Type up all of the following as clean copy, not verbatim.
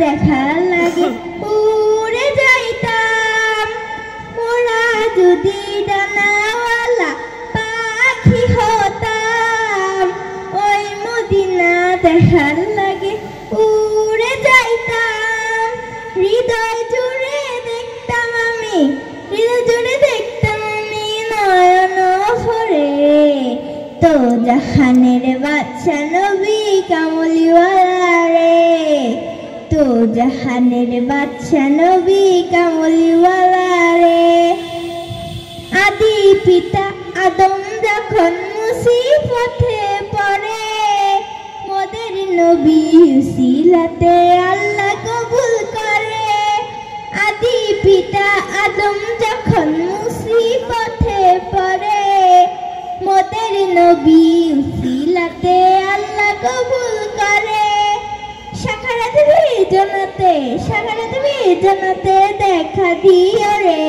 দেখার লাগে উড়ে যাইতাম। মোরা যদি ডানাওয়ালা পাখি হতাম, ওই মদিনা দেখার লাগে উড়ে যাইতাম। হৃদয় জুড়ে দেখতাম আমি, হৃদয় জুড়ে দেখতাম আমি নয়ন ভরে। তো জাহানের বাদশা নবী কামলিওয়ালা রে, তো জাহানের বাদশা নবী কামলিওয়ালা রে। আদি পিতা আদম যখন মুসিবতে পড়ে, মোদের নবী উসিলাতে আল্লাহ কবুল করে। আদি পিতা আদম যখন মুসিবতে পড়ে, মোদের নবী উসিলাতে আল্লাহ কবুল করে। সাখারাত বিজনতে, সাখারাত বিজনতে দেখা দিও রে।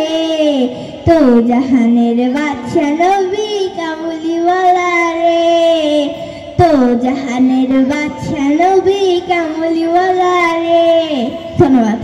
তো জাহানের বাদশা নবী কামলিওয়ালা রে, তো জাহানের বাদশা নবী কামলিওয়ালা রে। ধন্যবাদ।